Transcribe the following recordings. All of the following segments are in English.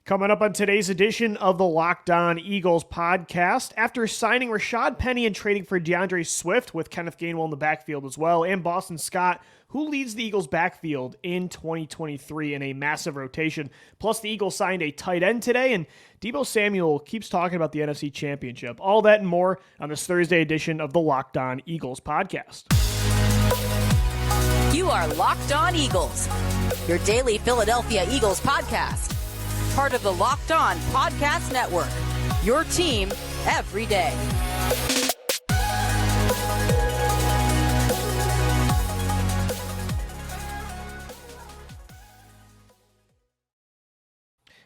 Coming up on today's edition of the Locked On Eagles podcast, after signing Rashaad Penny and trading for DeAndre Swift with Kenneth Gainwell in the backfield as well, and Boston Scott, who leads the Eagles backfield in 2023 in a massive rotation. Plus, the Eagles signed a tight end today, and Deebo Samuel keeps talking about the NFC Championship. All that and more on this Thursday edition of the Locked On Eagles podcast. You are Locked On Eagles, your daily Philadelphia Eagles podcast. Part of the Locked On Podcast Network, your team every day.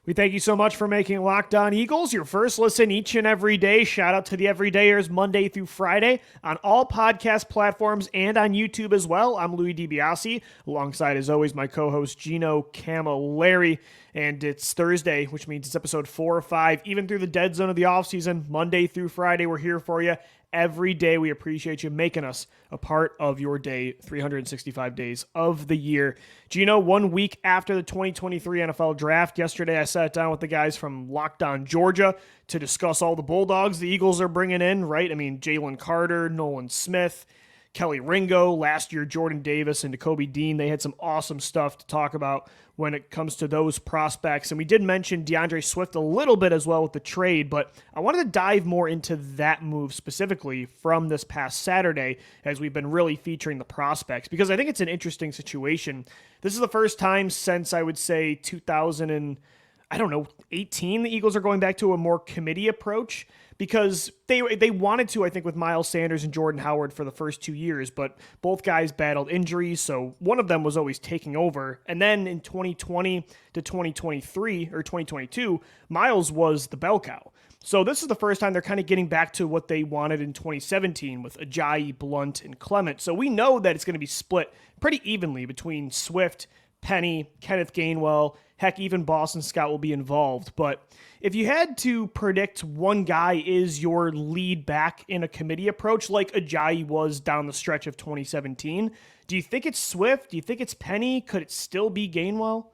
We thank you so much for making Locked On Eagles your first listen each and every day. Shout out to the Everydayers Monday through Friday on all podcast platforms and on YouTube as well. I'm Louis DiBiase, alongside, as always, my co-host Gino Camilleri. And it's Thursday, which means it's episode 4 or 5, even through the dead zone of the offseason. Monday through Friday, we're here for you every day. We appreciate you making us a part of your day, 365 days of the year. Gino, 1 week after the 2023 NFL Draft, yesterday I sat down with the guys from Locked On Georgia to discuss all the Bulldogs the Eagles are bringing in, right? I mean, Jalen Carter, Nolan Smith, Kelly Ringo, last year Jordan Davis, and Nakobe Dean. They had some awesome stuff to talk about when it comes to those prospects. And we did mention DeAndre Swift a little bit as well with the trade, but I wanted to dive more into that move specifically from this past Saturday, as we've been really featuring the prospects, because I think it's an interesting situation. This is the first time since, I would say, 2018, the Eagles are going back to a more committee approach, because they wanted to, I think, with Miles Sanders and Jordan Howard for the first 2 years, but both guys battled injuries, so one of them was always taking over. And then in 2020 to 2023, or 2022, Miles was the bell cow. So this is the first time they're kind of getting back to what they wanted in 2017 with Ajayi, Blunt, and Clement. So we know that it's going to be split pretty evenly between Swift, Penny, Kenneth Gainwell. Heck, even Boston Scott will be involved. But if you had to predict one guy is your lead back in a committee approach, like Ajayi was down the stretch of 2017, do you think it's Swift? Do you think it's Penny? Could it still be Gainwell?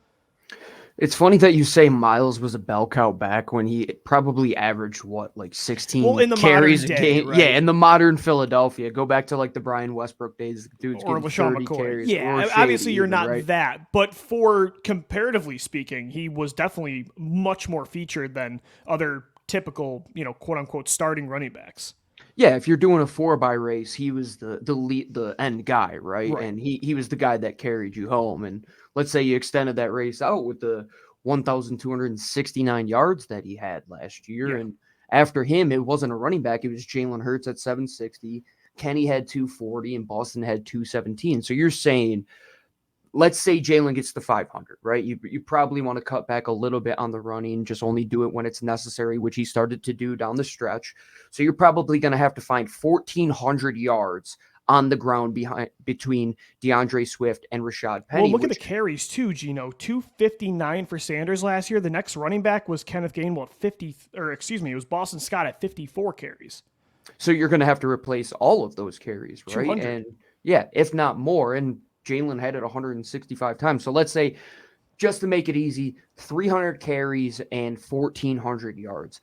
It's funny that you say Miles was a bell cow back when he probably averaged, 16 in the carries modern a day, game. right? Yeah, in the modern Philadelphia. Go back to the Brian Westbrook days. Dude's Or getting LaShawn 30 McCoy. carries. Yeah, or obviously you're even, not right? that. But for comparatively speaking, he was definitely much more featured than other typical, quote-unquote starting running backs. Yeah, if you're doing a 4-by race, he was the lead, the end guy, right? And he was the guy that carried you home. And let's say you extended that race out with the 1,269 yards that he had last year. Yeah. And after him, it wasn't a running back. It was Jalen Hurts at 760. Kenny had 240 and Boston had 217. So you're saying, let's say Jalen gets to 500, right? You probably want to cut back a little bit on the running, just only do it when it's necessary, which he started to do down the stretch. So you're probably going to have to find 1,400 yards on the ground between DeAndre Swift and Rashaad Penny. Well, look at the carries too, Gino. 259 for Sanders last year. The next running back was Kenneth Gainwell at it was Boston Scott at 54 carries. So you're going to have to replace all of those carries, right? 200. And yeah, if not more. And Jalen had it 165 times. So let's say, just to make it easy, 300 carries and 1,400 yards.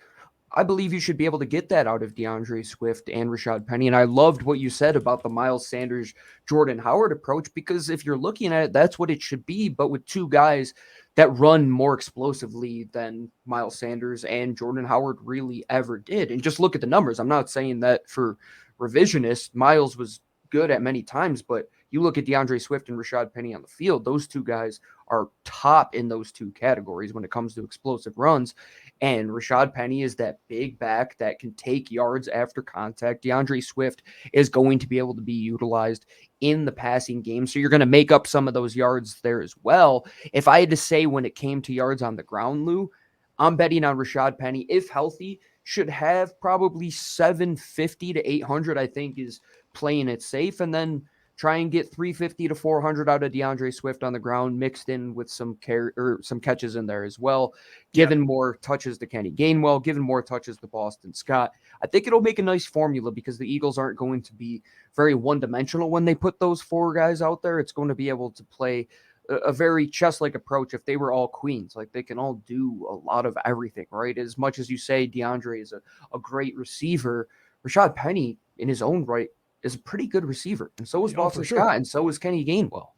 I believe you should be able to get that out of DeAndre Swift and Rashaad Penny. And I loved what you said about the Miles Sanders, Jordan Howard approach, because if you're looking at it, that's what it should be. But with two guys that run more explosively than Miles Sanders and Jordan Howard really ever did. And just look at the numbers. I'm not saying that for revisionist. Miles was good at many times, but you look at DeAndre Swift and Rashaad Penny on the field, those two guys are top in those two categories when it comes to explosive runs. And Rashaad Penny is that big back that can take yards after contact. DeAndre Swift is going to be able to be utilized in the passing game. So you're going to make up some of those yards there as well. If I had to say when it came to yards on the ground, Lou, I'm betting on Rashaad Penny, if healthy, should have probably 750 to 800, I think, is playing it safe. And then try and get 350 to 400 out of DeAndre Swift on the ground, mixed in with some catches in there as well, giving more touches to Kenny Gainwell, giving more touches to Boston Scott. I think it'll make a nice formula because the Eagles aren't going to be very one-dimensional when they put those four guys out there. It's going to be able to play a very chess-like approach if they were all queens. Like, they can all do a lot of everything, right? As much as you say DeAndre is a great receiver, Rashaad Penny, in his own right, is a pretty good receiver. And so is Boston Scott, and so is Kenny Gainwell.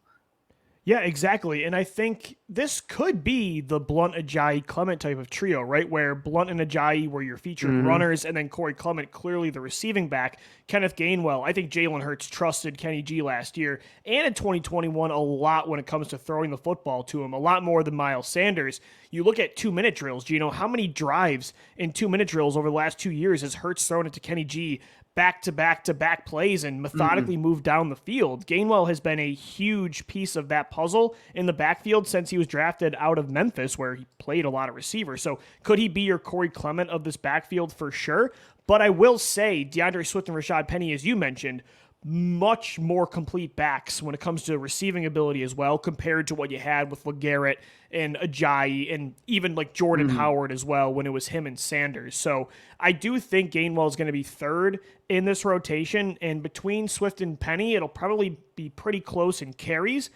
Yeah, exactly. And I think this could be the Blunt, Ajayi, Clement type of trio, right? Where Blunt and Ajayi were your featured runners, and then Corey Clement clearly the receiving back. Kenneth Gainwell, I think Jalen Hurts trusted Kenny G last year and in 2021 a lot when it comes to throwing the football to him, a lot more than Miles Sanders. You look at 2-minute drills, Gino, how many drives in 2-minute drills over the last 2 years has Hurts thrown it to Kenny G back-to-back plays and methodically moved down the field? Gainwell has been a huge piece of that puzzle in the backfield since he was drafted out of Memphis, where he played a lot of receiver. So could he be your Corey Clement of this backfield? For sure. But I will say DeAndre Swift and Rashaad Penny, as you mentioned, much more complete backs when it comes to receiving ability as well, compared to what you had with LeGarrette and Ajayi and even like Jordan Howard as well when it was him and Sanders. So I do think Gainwell is going to be third in this rotation, and between Swift and Penny, it'll probably be pretty close in carries.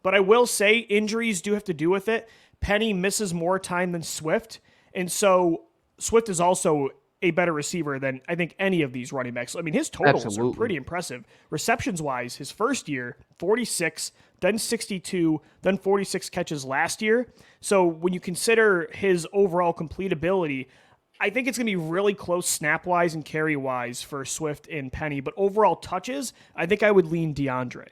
But I will say injuries do have to do with it. Penny misses more time than Swift, and so Swift is also a better receiver than I think any of these running backs. I mean, his totals are pretty impressive. Receptions-wise, his first year, 46, then 62, then 46 catches last year. So when you consider his overall complete ability, I think it's going to be really close snap-wise and carry-wise for Swift and Penny. But overall touches, I think I would lean DeAndre.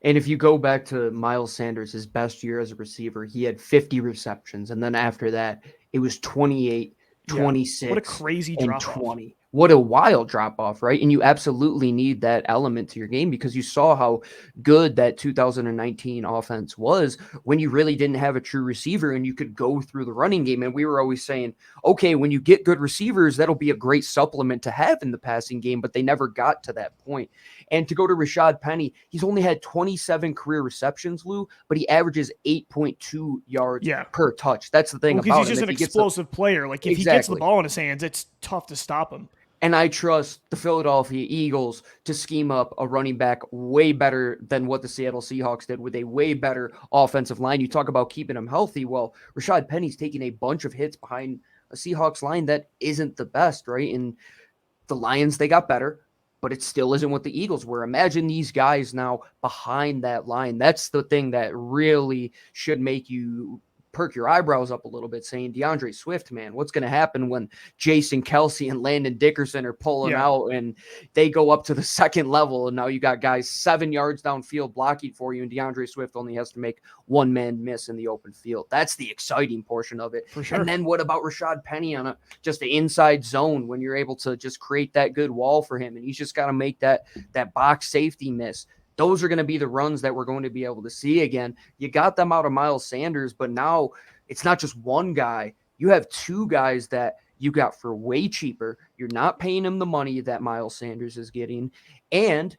And if you go back to Miles Sanders, his best year as a receiver, he had 50 receptions. And then after that, it was 28, 26, what a crazy drop 20. Off. What a wild drop off, right? And you absolutely need that element to your game, because you saw how good that 2019 offense was when you really didn't have a true receiver and you could go through the running game. And we were always saying, okay, when you get good receivers, that'll be a great supplement to have in the passing game, but they never got to that point. And to go to Rashaad Penny, he's only had 27 career receptions, Lou, but he averages 8.2 yards per touch. That's the thing about him. Because he's just an explosive player. Like, if he gets the ball in his hands, it's tough to stop him. And I trust the Philadelphia Eagles to scheme up a running back way better than what the Seattle Seahawks did, with a way better offensive line. You talk about keeping him healthy. Well, Rashaad Penny's taking a bunch of hits behind a Seahawks line that isn't the best, right? And the Lions, they got better, but it still isn't what the Eagles were. Imagine these guys now behind that line. That's the thing that really should make you perk your eyebrows up a little bit, saying, DeAndre Swift, man, what's going to happen when Jason Kelsey and Landon Dickerson are pulling out and they go up to the second level, and now you got guys 7 yards downfield blocking for you, and DeAndre Swift only has to make one man miss in the open field. That's the exciting portion of it. For sure. And then what about Rashaad Penny on just the inside zone, when you're able to just create that good wall for him, and he's just got to make that box safety miss? Those are going to be the runs that we're going to be able to see again. You got them out of Miles Sanders, but now it's not just one guy. You have two guys that you got for way cheaper. You're not paying him the money that Miles Sanders is getting, and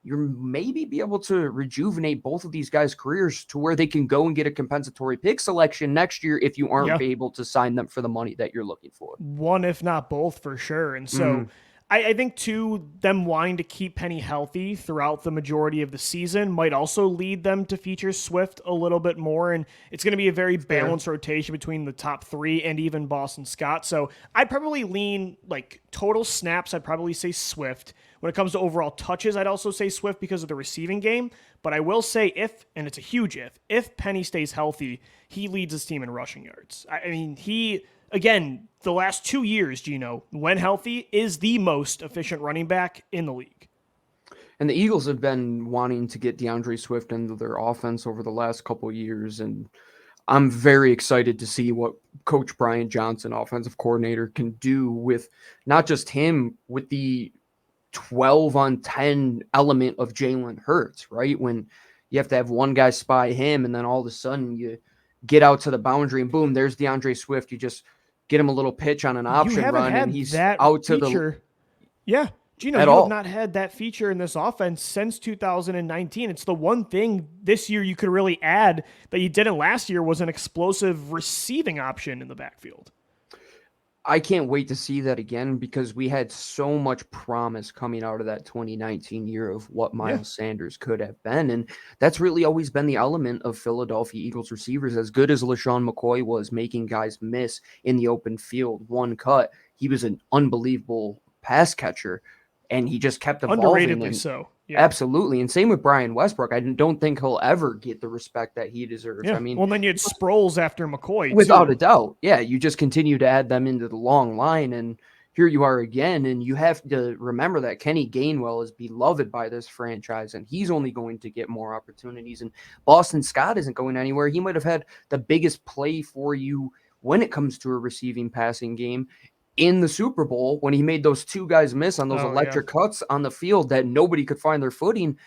you're maybe be able to rejuvenate both of these guys' careers to where they can go and get a compensatory pick selection next year if you aren't able to sign them for the money that you're looking for. One, if not both, for sure. And so I think, too, them wanting to keep Penny healthy throughout the majority of the season might also lead them to feature Swift a little bit more, and it's going to be a very balanced rotation between the top three and even Boston Scott. So I'd probably lean, like, total snaps, I'd probably say Swift. When it comes to overall touches, I'd also say Swift because of the receiving game. But I will say if, and it's a huge if Penny stays healthy, he leads his team in rushing yards. I mean, again, the last 2 years, Gino, when healthy, is the most efficient running back in the league. And the Eagles have been wanting to get DeAndre Swift into their offense over the last couple of years, and I'm very excited to see what Coach Brian Johnson, offensive coordinator, can do with not just him, with the 12-on-10 element of Jalen Hurts, right? When you have to have one guy spy him, and then all of a sudden you get out to the boundary, and boom, there's DeAndre Swift. You just get him a little pitch on an option run, and he's out to the... Yeah, Gino, you have not had that feature in this offense since 2019. It's the one thing this year you could really add that you didn't last year was an explosive receiving option in the backfield. I can't wait to see that again because we had so much promise coming out of that 2019 year of what Miles Sanders could have been. And that's really always been the element of Philadelphia Eagles receivers. As good as LaShawn McCoy was making guys miss in the open field, one cut, he was an unbelievable pass catcher and he just kept evolving. Underratedly so. Yeah. Absolutely. And same with Brian Westbrook. I don't think he'll ever get the respect that he deserves. Yeah. I mean, well, then you had Sproles after McCoy. Without a doubt. Yeah. You just continue to add them into the long line. And here you are again. And you have to remember that Kenny Gainwell is beloved by this franchise, and he's only going to get more opportunities. And Boston Scott isn't going anywhere. He might have had the biggest play for you when it comes to a receiving passing game in the Super Bowl when he made those two guys miss on those electric cuts on the field that nobody could find their footing.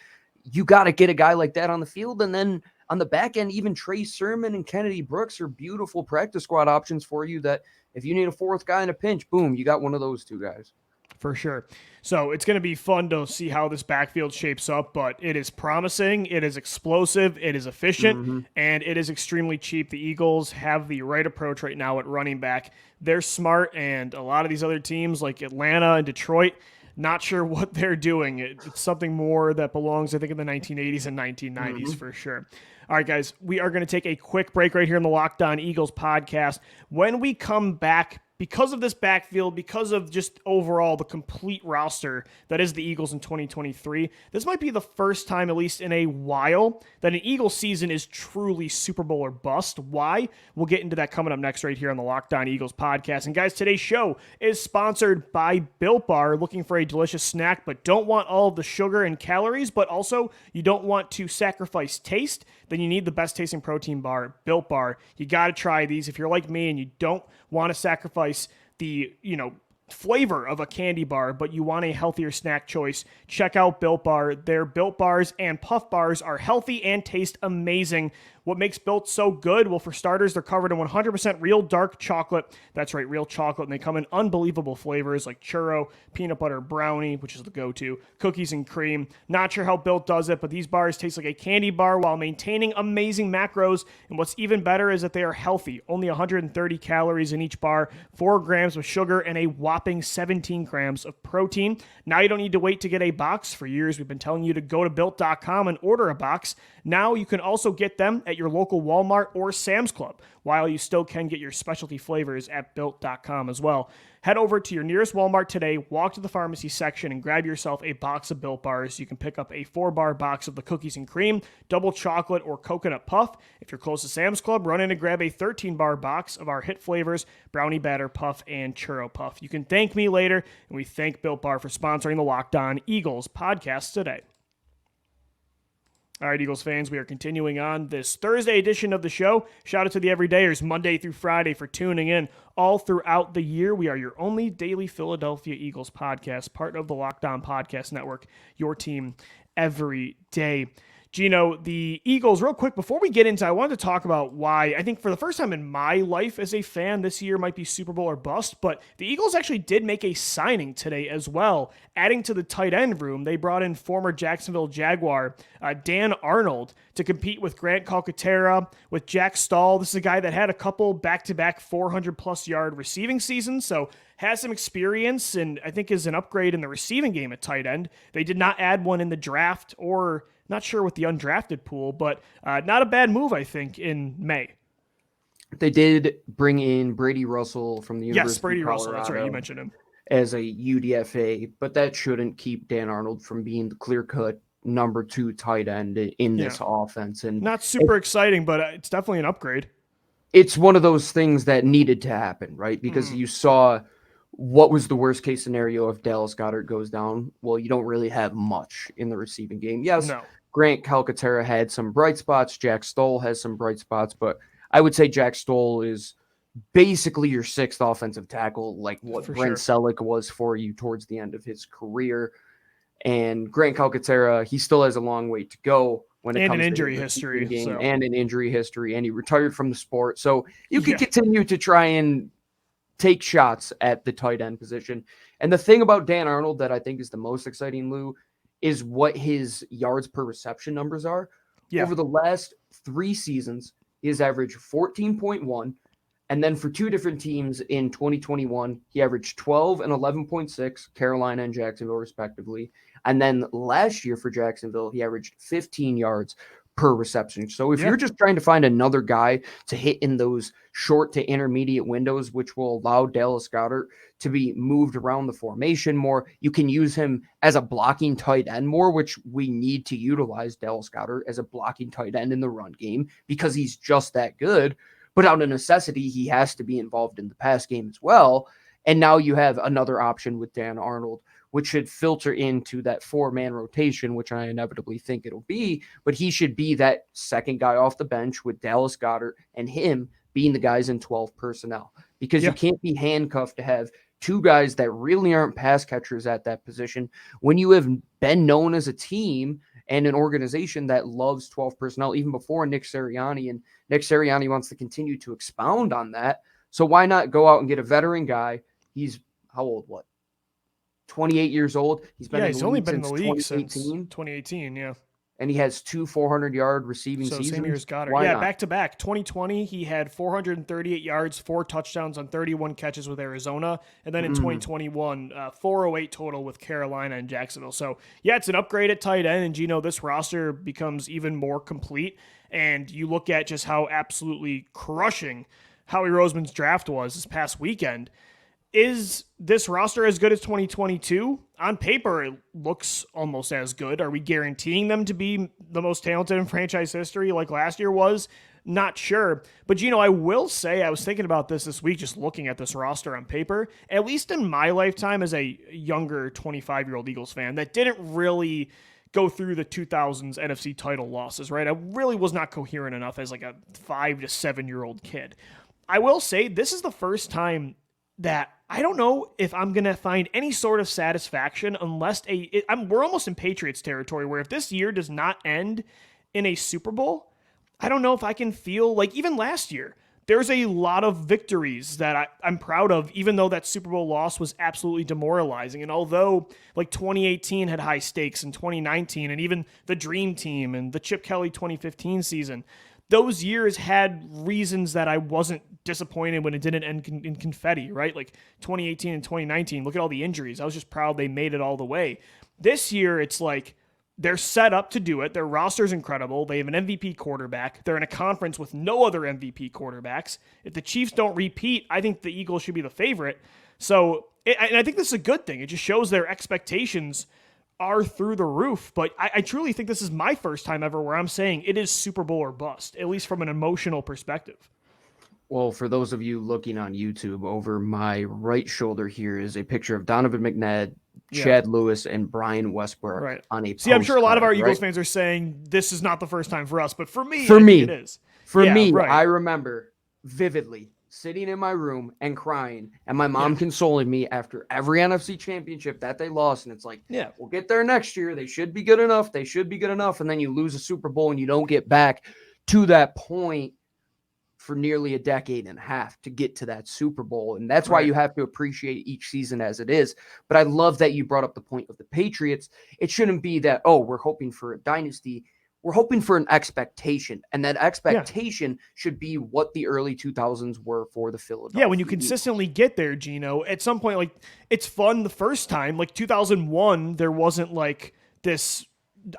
You got to get a guy like that on the field. And then on the back end, even Trey Sermon and Kennedy Brooks are beautiful practice squad options for you that if you need a fourth guy in a pinch, boom, you got one of those two guys. For sure. So it's going to be fun to see how this backfield shapes up, but it is promising, it is explosive, it is efficient, and it is extremely cheap. The Eagles have the right approach right now at running back. They're smart, and a lot of these other teams like Atlanta and Detroit, not sure what they're doing. It's something more that belongs, I think, in the 1980s and 1990s for sure. All right, guys, we are going to take a quick break right here in the Locked On Eagles podcast. When we come back, because of this backfield, because of just overall the complete roster that is the Eagles in 2023, this might be the first time, at least in a while, that an Eagles season is truly Super Bowl or bust. Why? We'll get into that coming up next right here on the Locked On Eagles podcast. And guys, today's show is sponsored by Built Bar. Looking for a delicious snack, but don't want all of the sugar and calories, but also you don't want to sacrifice taste, then you need the best tasting protein bar, Built Bar. You got to try these. If you're like me and you don't want to sacrifice the, flavor of a candy bar, but you want a healthier snack choice, check out Built Bar. Their Built Bars and Puff Bars are healthy and taste amazing. What makes Built so good? Well, for starters, they're covered in 100% real dark chocolate. That's right, real chocolate. And they come in unbelievable flavors like churro, peanut butter brownie, which is the go-to, cookies and cream. Not sure how Built does it, but these bars taste like a candy bar while maintaining amazing macros. And what's even better is that they are healthy. Only 130 calories in each bar, 4 grams of sugar, and a whopping 17 grams of protein. Now you don't need to wait to get a box. For years, we've been telling you to go to Built.com and order a box. Now you can also get them at your local Walmart or Sam's Club, while you still can get your specialty flavors at Built.com as well. Head over to your nearest Walmart today, walk to the pharmacy section, and grab yourself a box of Built Bars. You can pick up a 4-bar box of the cookies and cream, double chocolate, or coconut puff. If you're close to Sam's Club, run in and grab a 13-bar box of our hit flavors, brownie batter puff and churro puff. You can thank me later, and we thank Built Bar for sponsoring the Locked On Eagles podcast today. All right, Eagles fans, we are continuing on this Thursday edition of the show. Shout out to the Everydayers Monday through Friday for tuning in all throughout the year. We are your only daily Philadelphia Eagles podcast, part of the Locked On Podcast Network, your team every day. Gino, the Eagles, real quick, before we get into, I wanted to talk about why I think for the first time in my life as a fan, this year might be Super Bowl or bust, but the Eagles actually did make a signing today as well. Adding to the tight end room, they brought in former Jacksonville Jaguar Dan Arnold to compete with Grant Calcaterra, with Jack Stahl. This is a guy that had a couple back-to-back 400-plus yard receiving seasons, so has some experience and I think is an upgrade in the receiving game at tight end. They did not add one in the draft or not sure with the undrafted pool, but not a bad move, I think, in May. They did bring in Brady Russell from the University Yes, Brady of Russell. Colorado That's right. You mentioned him. as a UDFA, but that shouldn't keep Dan Arnold from being the clear-cut number 2 tight end in this offense. And not super exciting, but it's definitely an upgrade. It's one of those things that needed to happen, right? Because you saw what was the worst case scenario if Dallas Goedert goes down. Well, you don't really have much in the receiving game. Yes, Grant Calcaterra had some bright spots. Jack Stoll has some bright spots, but I would say Jack Stoll is basically your 6th offensive tackle, like what Brent Selleck was for you towards the end of his career. And Grant Calcaterra, he still has a long way to go when it comes to injury history game and an injury history, and he retired from the sport. So you can continue to try and take shots at the tight end position. And the thing about Dan Arnold that I think is the most exciting, Lou, is what his yards per reception numbers are. Over the last 3 seasons, he has averaged 14.1, And then for two different teams in 2021, he averaged 12 and 11.6, Carolina and Jacksonville, respectively. And then last year for Jacksonville, he averaged 15 yards per reception. So if you're just trying to find another guy to hit in those short to intermediate windows, which will allow Dallas Goedert to be moved around the formation more, you can use him as a blocking tight end more, which we need to utilize Dallas Goedert as a blocking tight end in the run game because he's just that good. But out of necessity, he has to be involved in the pass game as well. And now you have another option with Dan Arnold, which should filter into that 4-man rotation, which I inevitably think it'll be. But he should be that second guy off the bench with Dallas Goedert and him being the guys in 12 personnel. Because you can't be handcuffed to have two guys that really aren't pass catchers at that position when you have been known as a team and an organization that loves 12 personnel even before Nick Sirianni. And Nick Sirianni wants to continue to expound on that. So why not go out and get a veteran guy? He's how old? What? 28 years old. He's been he's only been in the league since 2018. 2018. Yeah. And he has 2 400-yard receiving seasons. Same year as Goddard. Why not? Back to back. 2020, he had 438 yards, 4 touchdowns on 31 catches with Arizona. And then in 2021, 408 total with Carolina and Jacksonville. So, it's an upgrade at tight end. And, Gino, this roster becomes even more complete. And you look at just how absolutely crushing Howie Roseman's draft was this past weekend. Is this roster as good as 2022? On paper, it looks almost as good. Are we guaranteeing them to be the most talented in franchise history like last year was? Not sure. But, Gino, I will say, I was thinking about this week, just looking at this roster on paper, at least in my lifetime as a younger 25-year-old Eagles fan that didn't really go through the 2000s NFC title losses, right? I really was not coherent enough as like a 5 to 7-year-old kid. I will say this is the first time that I don't know if I'm going to find any sort of satisfaction unless we're almost in Patriots territory where if this year does not end in a Super Bowl, I don't know if I can feel like even last year, there's a lot of victories that I'm proud of, even though that Super Bowl loss was absolutely demoralizing. And although like 2018 had high stakes and 2019 and even the Dream Team and the Chip Kelly 2015 season, those years had reasons that I wasn't disappointed when it didn't end in confetti, right? Like 2018 and 2019, look at all the injuries. I was just proud they made it all the way. This year, it's like they're set up to do it. Their roster's incredible. They have an MVP quarterback. They're in a conference with no other MVP quarterbacks. If the Chiefs don't repeat, I think the Eagles should be the favorite. So, and I think this is a good thing. It just shows their expectations are through the roof, but I truly think this is my first time ever where I'm saying it is Super Bowl or bust, at least from an emotional perspective. Well, for those of you looking on YouTube, over my right shoulder here is a picture of Donovan McNabb, Chad Lewis, and Brian Westbrook on a postcard. See, I'm sure a lot of our Eagles fans are saying this is not the first time for us, but for me, it is. I remember vividly sitting in my room and crying, and my mom consoling me after every NFC championship that they lost. And it's like, we'll get there next year. They should be good enough. They should be good enough. And then you lose a Super Bowl and you don't get back to that point for nearly a decade and a half to get to that Super Bowl. And that's why you have to appreciate each season as it is. But I love that you brought up the point of the Patriots. It shouldn't be that, we're hoping for a dynasty. We're hoping for an expectation, and that expectation should be what the early 2000s were for the Philadelphia. Yeah, when you consistently get there, Gino, at some point, like, it's fun the first time. Like 2001, there wasn't like this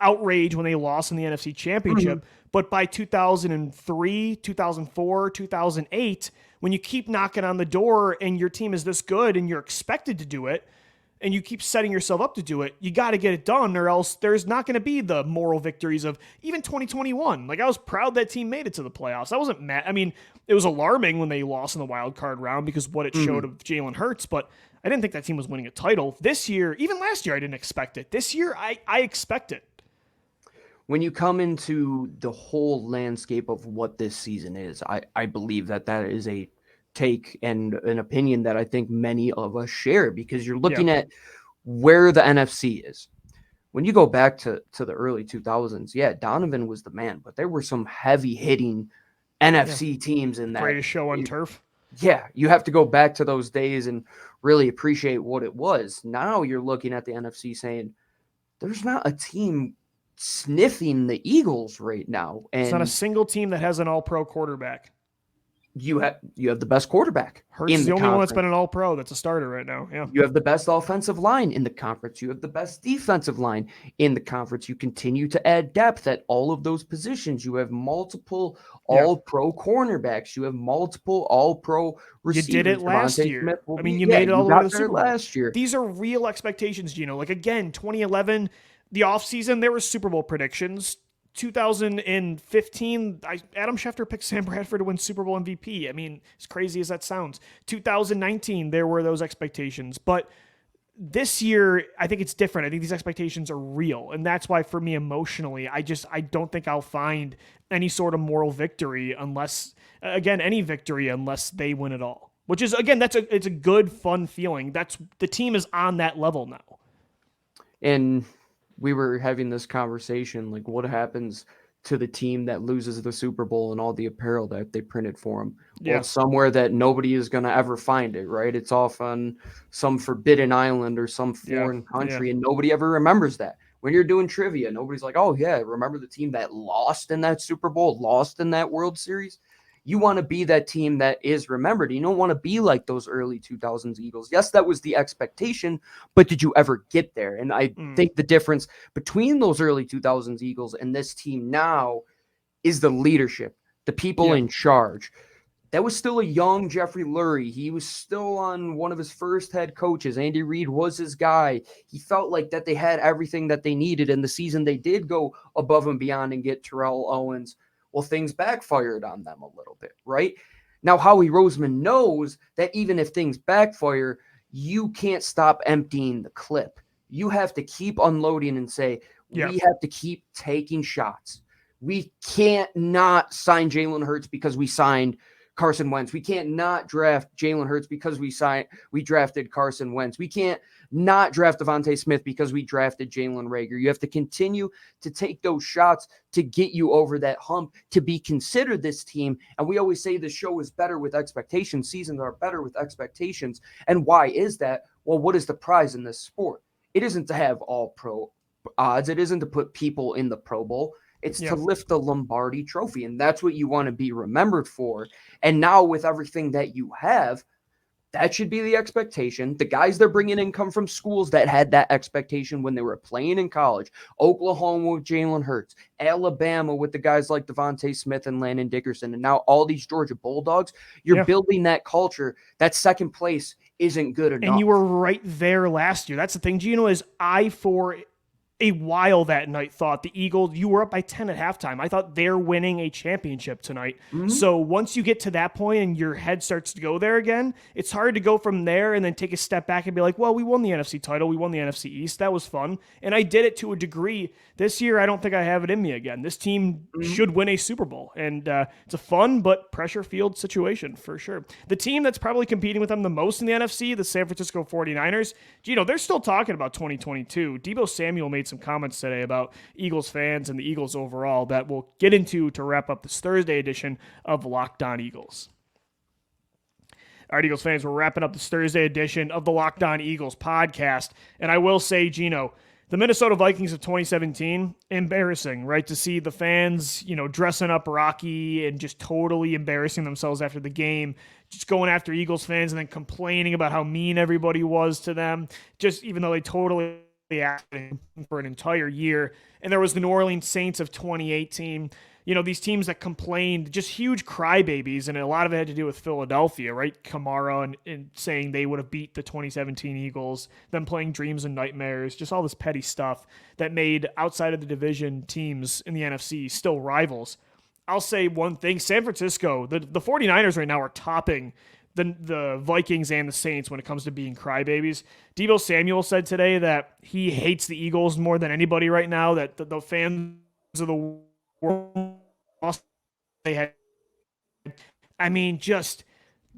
outrage when they lost in the NFC Championship. But by 2003, 2004, 2008, when you keep knocking on the door and your team is this good and you're expected to do it, and you keep setting yourself up to do it, you got to get it done, or else there's not going to be the moral victories of even 2021. Like, I was proud that team made it to the playoffs. I wasn't mad. I mean, it was alarming when they lost in the wild card round because what it showed of Jalen Hurts, but I didn't think that team was winning a title. This year, even last year, I didn't expect it. This year, I expect it. When you come into the whole landscape of what this season is, I believe that is a take and an opinion that I think many of us share, because you're looking at where the NFC is. When you go back to the early 2000s, Donovan was the man, but there were some heavy hitting NFC teams in that. Greatest show on turf. Yeah, you have to go back to those days and really appreciate what it was. Now you're looking at the NFC saying, there's not a team sniffing the Eagles right now. And it's not a single team that has an all-pro quarterback. you have the best quarterback. Hurts is the only one that's been an all-pro that's a starter right now. Yeah. You have the best offensive line in the conference. You have the best defensive line in the conference. You continue to add depth at all of those positions. You have multiple all-pro cornerbacks. You have multiple all-pro receivers. You did it last year. I mean, you made it all the way to the Super Bowl last year. These are real expectations, Gino. Like, again, 2011, the offseason, there were Super Bowl predictions. 2015, Adam Schefter picked Sam Bradford to win Super Bowl MVP. I mean, as crazy as that sounds. 2019, there were those expectations. But this year, I think it's different. I think these expectations are real. And that's why, for me, emotionally, I don't think I'll find any sort of moral victory unless they win it all. Which is, again, it's a good, fun feeling. The team is on that level now. And we were having this conversation, like, what happens to the team that loses the Super Bowl and all the apparel that they printed for them? Well, somewhere that nobody is going to ever find it, right? It's off on some forbidden island or some foreign country, and nobody ever remembers that. When you're doing trivia, nobody's like, oh, yeah, remember the team that lost in that Super Bowl, lost in that World Series? You want to be that team that is remembered. You don't want to be like those early 2000s Eagles. Yes, that was the expectation, but did you ever get there? And I think the difference between those early 2000s Eagles and this team now is the leadership, the people in charge. That was still a young Jeffrey Lurie. He was still on one of his first head coaches. Andy Reid was his guy. He felt like that they had everything that they needed. And the season they did go above and beyond and get Terrell Owens. Well, things backfired on them a little bit, right? Now, Howie Roseman knows that even if things backfire, you can't stop emptying the clip. You have to keep unloading and say, we have to keep taking shots. We can't not sign Jalen Hurts because we signed Carson Wentz. We can't not draft Jalen Hurts because we drafted Carson Wentz. We can't not draft Devontae Smith because we drafted Jalen Reagor. You have to continue to take those shots to get you over that hump, to be considered this team. And we always say the show is better with expectations. Seasons are better with expectations. And why is that? Well, what is the prize in this sport? It isn't to have all pro odds. It isn't to put people in the Pro Bowl. It's to lift the Lombardi trophy. And that's what you want to be remembered for. And now with everything that you have, that should be the expectation. The guys they're bringing in come from schools that had that expectation when they were playing in college. Oklahoma with Jalen Hurts, Alabama with the guys like Devontae Smith and Landon Dickerson, and now all these Georgia Bulldogs. You're building that culture. That second place isn't good enough. And you were right there last year. That's the thing, Gino, is for a while that night thought the Eagles, you were up by 10 at halftime. I thought they're winning a championship tonight. Mm-hmm. So once you get to that point and your head starts to go there again, it's hard to go from there and then take a step back and be like, well, we won the NFC title. We won the NFC East. That was fun. And I did it to a degree. This year, I don't think I have it in me again. This team should win a Super Bowl. And it's a fun but pressure-filled situation for sure. The team that's probably competing with them the most in the NFC, the San Francisco 49ers, they're still talking about 2022. Deebo Samuel made some comments today about Eagles fans and the Eagles overall that we'll get into to wrap up this Thursday edition of Locked On Eagles. All right, Eagles fans, we're wrapping up this Thursday edition of the Locked On Eagles podcast. And I will say, Gino, the Minnesota Vikings of 2017, embarrassing, right? To see the fans, dressing up Rocky and just totally embarrassing themselves after the game, just going after Eagles fans and then complaining about how mean everybody was to them, just even though they totally acted for an entire year. And there was the New Orleans Saints of 2018. These teams that complained, just huge crybabies, and a lot of it had to do with Philadelphia, right? Kamara and saying they would have beat the 2017 Eagles, them playing dreams and nightmares, just all this petty stuff that made outside of the division teams in the NFC still rivals. I'll say one thing, San Francisco, the 49ers right now are topping the Vikings and the Saints when it comes to being crybabies. Deebo Samuel said today that he hates the Eagles more than anybody right now, that the fans of the world they had. I mean, just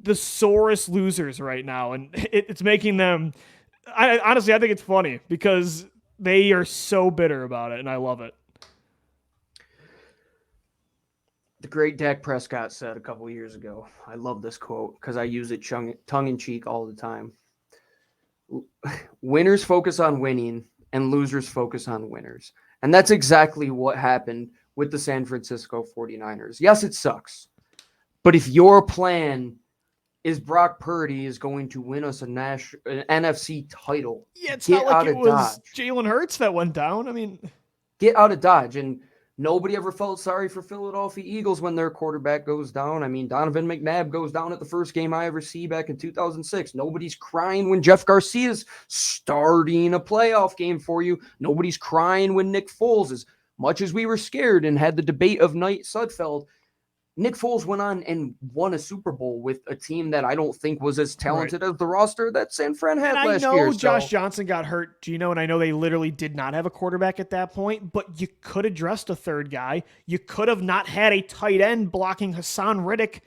the sorest losers right now, and it's making them. Honestly, I think it's funny because they are so bitter about it, and I love it. The great Dak Prescott said a couple years ago, I love this quote because I use it tongue-in-cheek all the time. Winners focus on winning and losers focus on winners. And that's exactly what happened with the San Francisco 49ers. Yes, it sucks, But if your plan is Brock Purdy is going to win us an NFC title, Yeah, it's get not like out it of was Dodge. Jalen Hurts that went down. I mean, Get out of Dodge. And nobody ever felt sorry for Philadelphia Eagles when their quarterback goes down. I mean, Donovan McNabb goes down at the first game I ever see back in 2006. Nobody's crying when Jeff Garcia's starting a playoff game for you. Nobody's crying when Nick Foles, as much as we were scared and had the debate of Knight Sudfeld, Nick Foles went on and won a Super Bowl with a team that I don't think was as talented as the roster that San Fran had last year. I know Josh Johnson got hurt, Gino, and I know they literally did not have a quarterback at that point, but you could have dressed a third guy. You could have not had a tight end blocking Hassan Riddick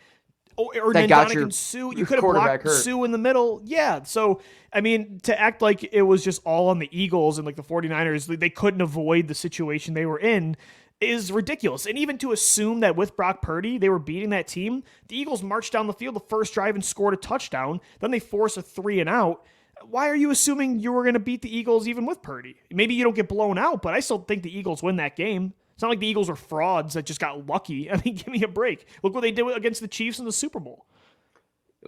or Ndamukong Suh. You could have blocked Sue in the middle. Yeah, so, I mean, to act like it was just all on the Eagles and like the 49ers, they couldn't avoid the situation they were in, is ridiculous. And even to assume that with Brock Purdy, they were beating that team, the Eagles marched down the field the first drive and scored a touchdown. Then they force a 3-and-out. Why are you assuming you were going to beat the Eagles even with Purdy? Maybe you don't get blown out, but I still think the Eagles win that game. It's not like the Eagles were frauds that just got lucky. I mean, give me a break. Look what they did against the Chiefs in the Super Bowl.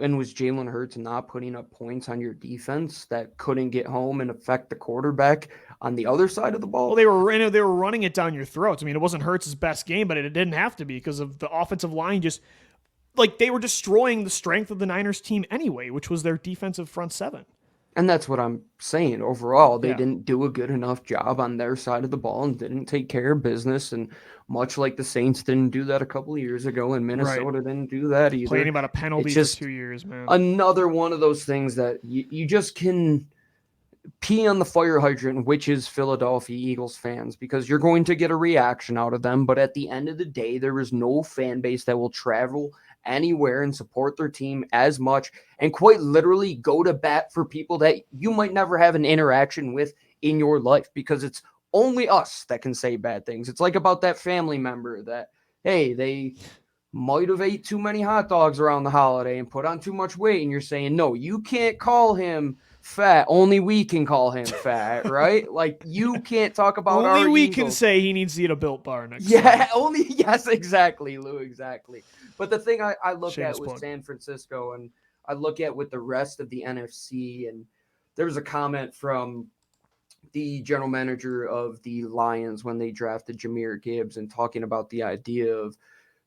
And was Jalen Hurts not putting up points on your defense that couldn't get home and affect the quarterback on the other side of the ball? Well, they were running it down your throats. I mean, it wasn't Hurts' best game, but it didn't have to be because of the offensive line. Just like they were destroying the strength of the Niners team anyway, which was their defensive front seven. And that's what I'm saying. Overall, they didn't do a good enough job on their side of the ball and didn't take care of business. And much like the Saints didn't do that a couple of years ago, and Minnesota didn't do that either. Complaining about a penalty for 2 years, man. Another one of those things that you just can pee on the fire hydrant, which is Philadelphia Eagles fans, because you're going to get a reaction out of them. But at the end of the day, there is no fan base that will travel anywhere and support their team as much and quite literally go to bat for people that you might never have an interaction with in your life, because it's only us that can say bad things. It's like about that family member that, hey, they might have ate too many hot dogs around the holiday and put on too much weight, and you're saying, no, you can't call him fat. Only we can call him fat, right? Like, you can't talk about only we Eagles. Can say he needs to eat a Built Bar next time. Yes, exactly, Lou, exactly. But the thing I look at with San Francisco, and I look at with the rest of the NFC, and there was a comment from the general manager of the Lions when they drafted Jahmyr Gibbs and talking about the idea of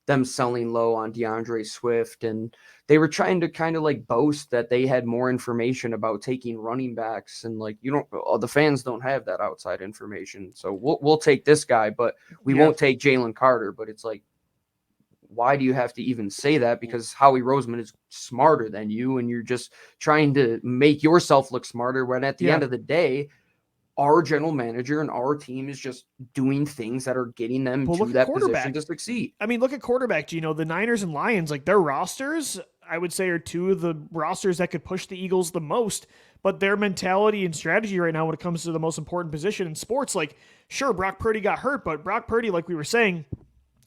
them selling low on DeAndre Swift, and they were trying to kind of like boast that they had more information about taking running backs, and like, the fans don't have that outside information, so we'll take this guy, but we won't take Jalen Carter. But it's like, why do you have to even say that? Because Howie Roseman is smarter than you, and you're just trying to make yourself look smarter, when at the end of the day, our general manager and our team is just doing things that are getting them to that position to succeed. I mean, look at quarterback, Gino. The Niners and Lions, like, their rosters, I would say, are two of the rosters that could push the Eagles the most. But their mentality and strategy right now when it comes to the most important position in sports, like, sure, Brock Purdy got hurt, but Brock Purdy, like we were saying,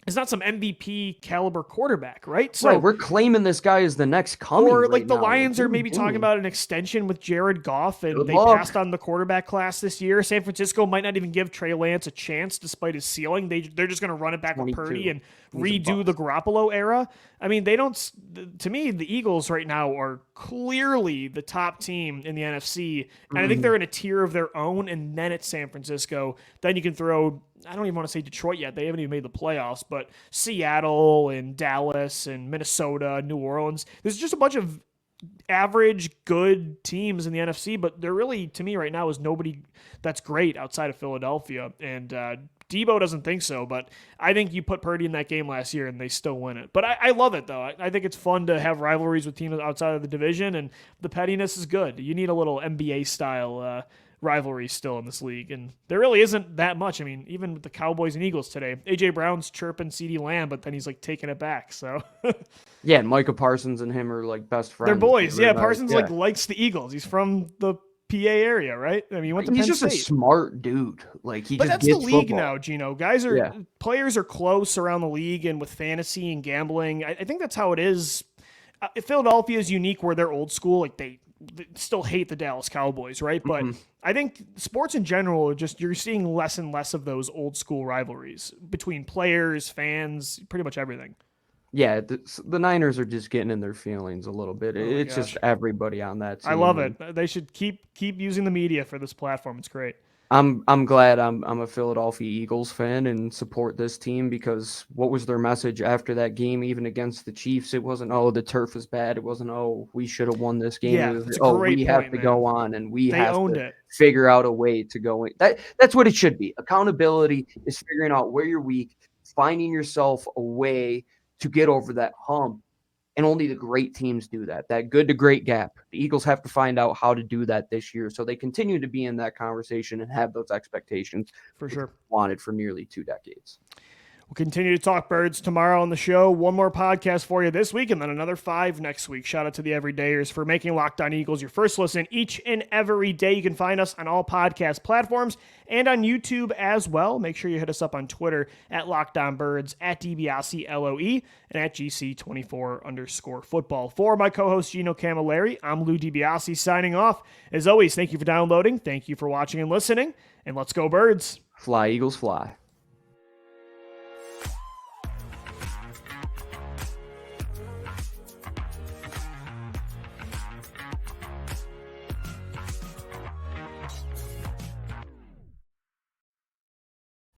is not some MVP caliber quarterback, right? So we're claiming this guy is the next coming. Or like the Lions are maybe talking about an extension with Jared Goff, and they passed on the quarterback class this year. San Francisco might not even give Trey Lance a chance despite his ceiling. They're just going to run it back with Purdy and redo the Garoppolo era. I mean, they don't. To me, the Eagles right now are clearly the top team in the NFC, and I think they're in a tier of their own. And then it's San Francisco. Then you can throw, I don't even want to say Detroit yet. They haven't even made the playoffs, but Seattle and Dallas and Minnesota, New Orleans. There's just a bunch of average, good teams in the NFC, but there really, to me right now, is nobody that's great outside of Philadelphia. And Deebo doesn't think so, but I think you put Purdy in that game last year and they still win it. But I love it, though. I think it's fun to have rivalries with teams outside of the division, and the pettiness is good. You need a little NBA-style rivalry still in this league, and there really isn't that much. I mean, even with the Cowboys and Eagles today, A.J. Brown's chirping CeeDee Lamb, but then he's like taking it back, so. Yeah, Micah Parsons and him are like best friends. They're boys. Yeah, Parsons like likes the Eagles. He's from the PA area, right? I mean, he went to Penn State. He's just a smart dude. Like, but that's the league now, Gino. Players are close around the league, and with fantasy and gambling, I think that's how it is. Philadelphia is unique where they're old school. Like, they still hate the Dallas Cowboys, right? But I think sports in general, you're seeing less and less of those old school rivalries between players, fans, pretty much everything. Yeah, the Niners are just getting in their feelings a little bit. Oh my It's gosh. just everybody on that team. I love it. They should keep using the media for this platform. It's great. I'm glad I'm a Philadelphia Eagles fan and support this team, because what was their message after that game, even against the Chiefs? It wasn't, oh, the turf is bad. It wasn't, oh, we should have won this game. Yeah, It was, that's a oh, great we have point, to man. go on and we They have owned to it. figure out a way to go in. That's what it should be. Accountability is figuring out where you're weak, finding yourself a way to get over that hump. And only the great teams do that good to great gap. The Eagles have to find out how to do that this year, so they continue to be in that conversation and have those expectations For sure. wanted for nearly 2 decades. We'll continue to talk birds tomorrow on the show. One more podcast for you this week and then another 5 next week. Shout out to the Everydayers for making Locked On Eagles your first listen each and every day. You can find us on all podcast platforms and on YouTube as well. Make sure you hit us up on Twitter at LockedOnBirds, at DiBiase, and at GC24_football. For my co-host Gino Camilleri, I'm Lou DiBiase signing off. As always, thank you for downloading. Thank you for watching and listening. And let's go Birds. Fly, Eagles, fly.